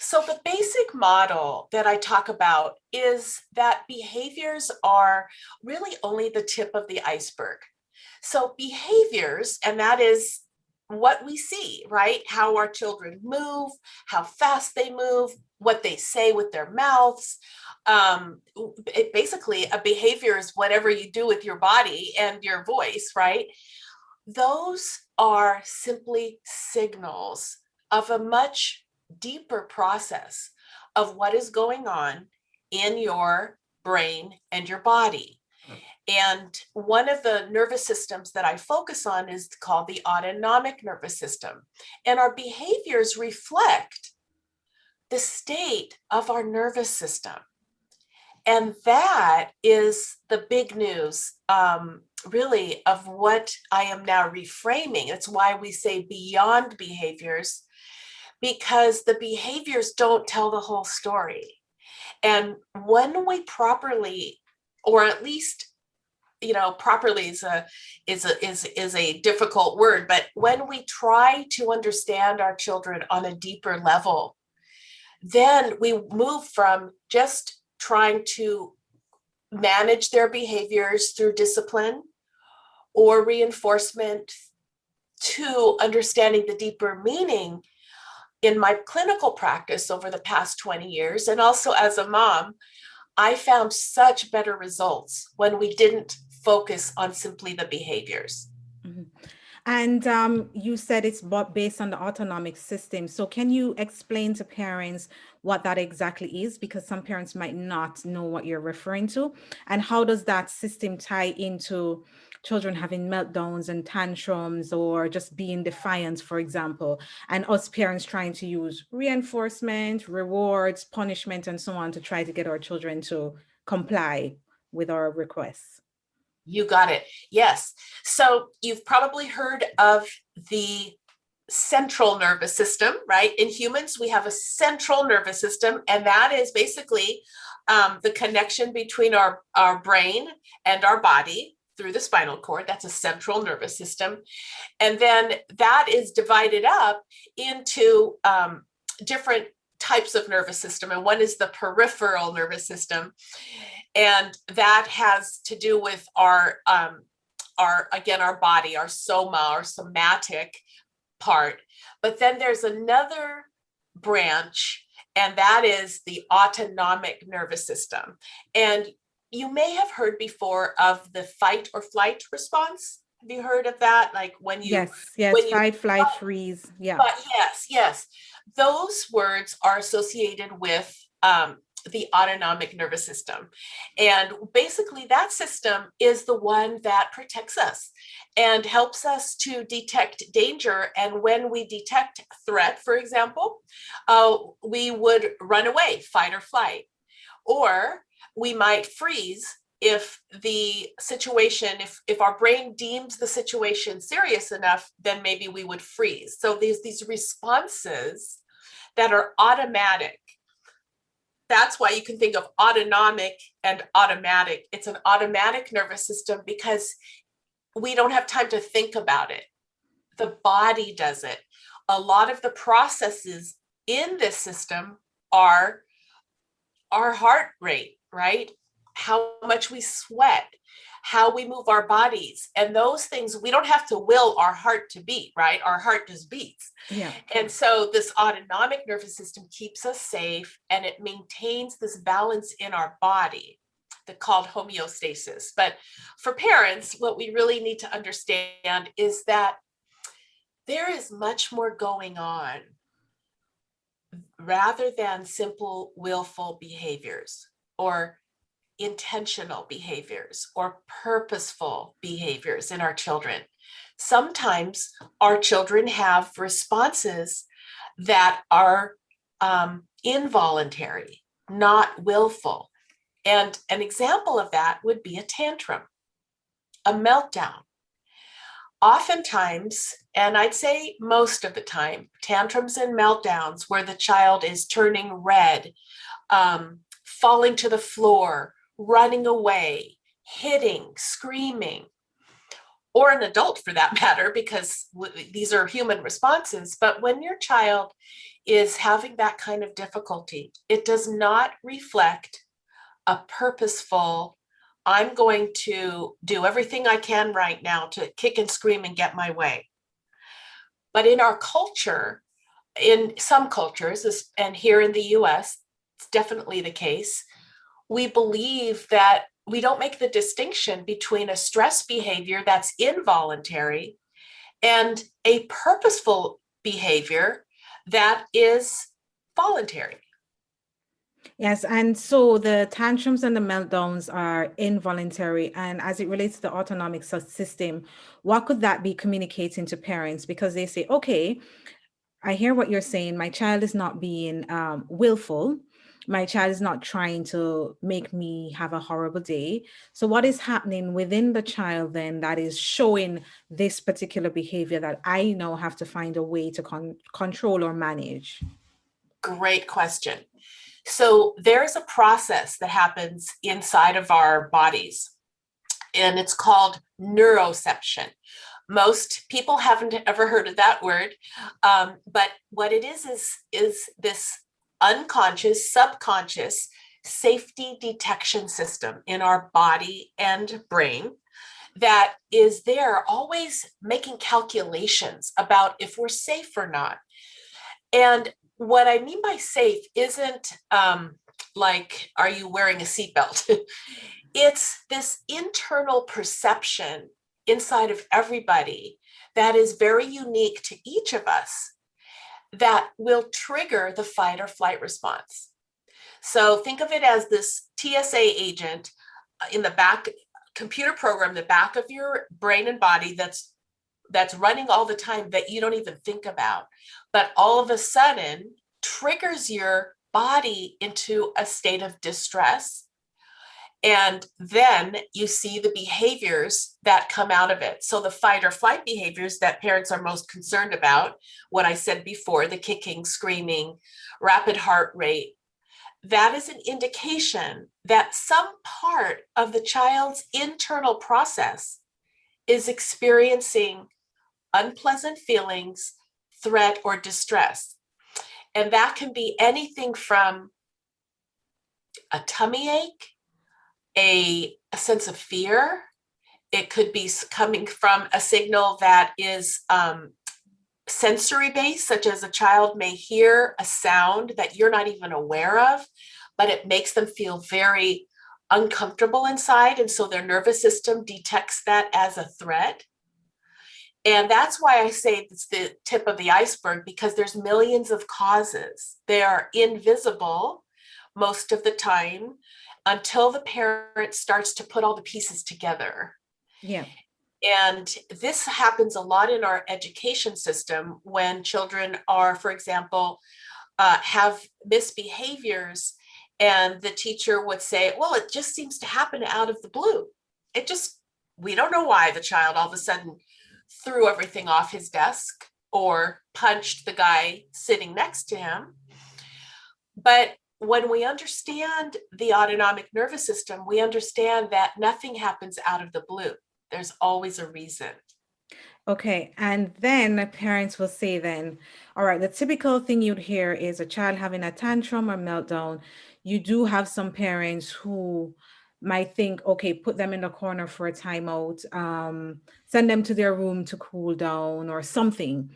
So the basic model that I talk about is that behaviors are really only the tip of the iceberg. So behaviors, and that is what we see, right? How our children move, how fast they move, what they say with their mouths. Basically, a behavior is whatever you do with your body and your voice, right? Those are simply signals of a much deeper process of what is going on in your brain and your body. And one of the nervous systems that I focus on is called the autonomic nervous system. And our behaviors reflect the state of our nervous system. And that is the big news, really, of what I am now reframing. It's why we say beyond behaviors, because the behaviors don't tell the whole story. And when we properly, or at least, properly is a difficult word, but when we try to understand our children on a deeper level, then we move from just trying to manage their behaviors through discipline or reinforcement to understanding the deeper meaning. In my clinical practice over the past 20 years, and also as a mom, I found such better results when we didn't focus on simply the behaviors. Mm-hmm. And you said it's based on the autonomic system. So can you explain to parents what that exactly is? Because some parents might not know what you're referring to. And how does that system tie into children having meltdowns and tantrums, or just being defiant, for example, and us parents trying to use reinforcement, rewards, punishment, and so on to try to get our children to comply with our requests? You got it. Yes. So you've probably heard of the central nervous system, right? In humans, we have a central nervous system, and that is basically the connection between our brain and our body through the spinal cord. That's a central nervous system. And then that is divided up into different types of nervous system. And one is the peripheral nervous system. And that has to do with our body, our soma, our somatic part. But then there's another branch, and that is the autonomic nervous system. And you may have heard before of the fight or flight response. Have you heard of that? Like when you fight, flight, freeze. Yeah. But yes. Those words are associated with the autonomic nervous system. And basically that system is the one that protects us and helps us to detect danger. And when we detect threat, for example, we would run away, fight or flight, or we might freeze if the situation, if our brain deems the situation serious enough, then maybe we would freeze. So there's these responses that are automatic. That's why you can think of autonomic and automatic. It's an automatic nervous system because we don't have time to think about it. The body does it. A lot of the processes in this system are our heart rate, right? How much we sweat, how we move our bodies, and those things, we don't have to will our heart to beat, right? Our heart just beats. Yeah. And so this autonomic nervous system keeps us safe, and it maintains this balance in our body that's called homeostasis. But for parents, what we really need to understand is that there is much more going on rather than simple willful behaviors or intentional behaviors or purposeful behaviors in our children. Sometimes our children have responses that are involuntary, not willful. And an example of that would be a tantrum, a meltdown. Oftentimes, and I'd say most of the time, tantrums and meltdowns where the child is turning red, falling to the floor, running away, hitting, screaming, or an adult for that matter, because these are human responses. But when your child is having that kind of difficulty, it does not reflect a purposeful, I'm going to do everything I can right now to kick and scream and get my way. But in our culture, in some cultures, and here in the US, it's definitely the case, we believe that we don't make the distinction between a stress behavior that's involuntary and a purposeful behavior that is voluntary. Yes, and so the tantrums and the meltdowns are involuntary. And as it relates to the autonomic system, what could that be communicating to parents? Because they say, okay, I hear what you're saying. My child is not being willful. My child is not trying to make me have a horrible day. So, what is happening within the child then that is showing this particular behavior that I now have to find a way to control or manage? Great question. So there's a process that happens inside of our bodies, and it's called neuroception. Most people haven't ever heard of that word, but what it is this unconscious, subconscious safety detection system in our body and brain that is there always making calculations about if we're safe or not. And what I mean by safe isn't like, are you wearing a seatbelt? It's this internal perception inside of everybody that is very unique to each of us that will trigger the fight or flight response. So think of it as this TSA agent in the back computer program, the back of your brain and body that's running all the time that you don't even think about, but all of a sudden triggers your body into a state of distress. And then you see the behaviors that come out of it. So the fight or flight behaviors that parents are most concerned about, what I said before, the kicking, screaming, rapid heart rate, that is an indication that some part of the child's internal process is experiencing unpleasant feelings, threat, or distress. And that can be anything from a tummy ache, a sense of fear. It could be coming from a signal that is sensory based, such as a child may hear a sound that you're not even aware of, but it makes them feel very uncomfortable inside. And so their nervous system detects that as a threat. And that's why I say it's the tip of the iceberg, because there's millions of causes. They are invisible most of the time until the parent starts to put all the pieces together. Yeah. And this happens a lot in our education system when children are, for example, have misbehaviors, and the teacher would say, well, it just seems to happen out of the blue. We don't know why the child all of a sudden threw everything off his desk or punched the guy sitting next to him. But when we understand the autonomic nervous system, we understand that nothing happens out of the blue. There's always a reason. Okay. And then parents will say then, all right, the typical thing you'd hear is a child having a tantrum or meltdown. You do have some parents who might think, okay, put them in the corner for a timeout, send them to their room to cool down or something.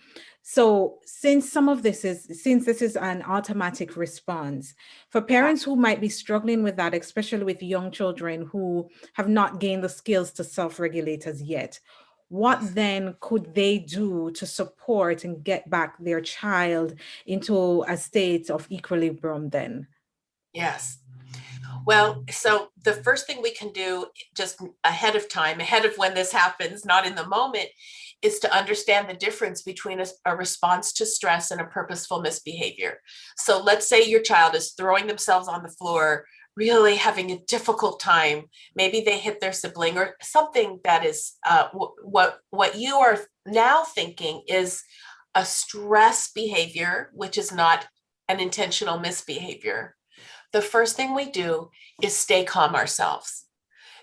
So since this is an automatic response, for parents who might be struggling with that, especially with young children who have not gained the skills to self-regulate as yet, what then could they do to support and get back their child into a state of equilibrium then? Yes. Well, so the first thing we can do just ahead of time, ahead of when this happens, not in the moment, is to understand the difference between a response to stress and a purposeful misbehavior. So let's say your child is throwing themselves on the floor, really having a difficult time. Maybe they hit their sibling or something that is what you are now thinking is a stress behavior, which is not an intentional misbehavior. The first thing we do is stay calm ourselves,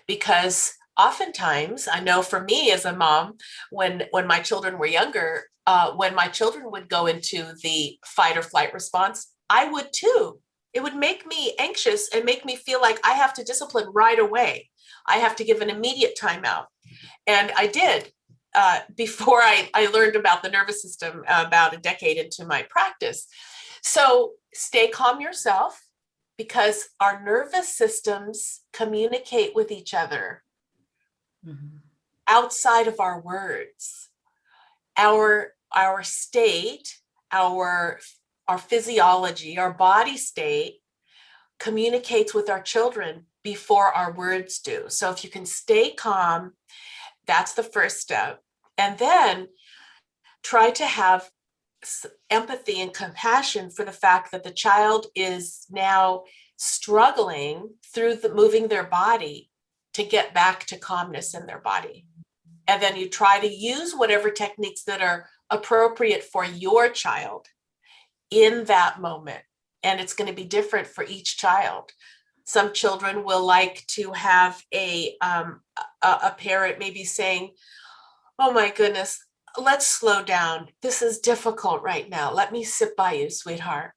because oftentimes, I know for me as a mom, when my children were younger, when my children would go into the fight or flight response, I would too. It would make me anxious and make me feel like I have to discipline right away. I have to give an immediate timeout. And I did before I learned about the nervous system about a decade into my practice. So stay calm yourself, because our nervous systems communicate with each other outside of our words. Our state, our physiology, our body state communicates with our children before our words do. So if you can stay calm, that's the first step. And then try to have empathy and compassion for the fact that the child is now struggling through moving their body to get back to calmness in their body. And then you try to use whatever techniques that are appropriate for your child in that moment. And it's going to be different for each child. Some children will like to have a parent maybe saying, "Oh my goodness, let's slow down. This is difficult right now. Let me sit by you, sweetheart."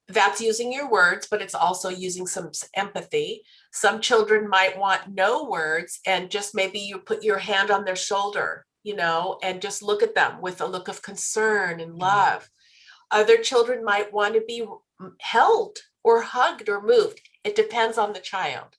That's using your words, but it's also using some empathy. Some children might want no words, and just maybe you put your hand on their shoulder, and just look at them with a look of concern and love. Other children might want to be held or hugged or moved. It depends on the child.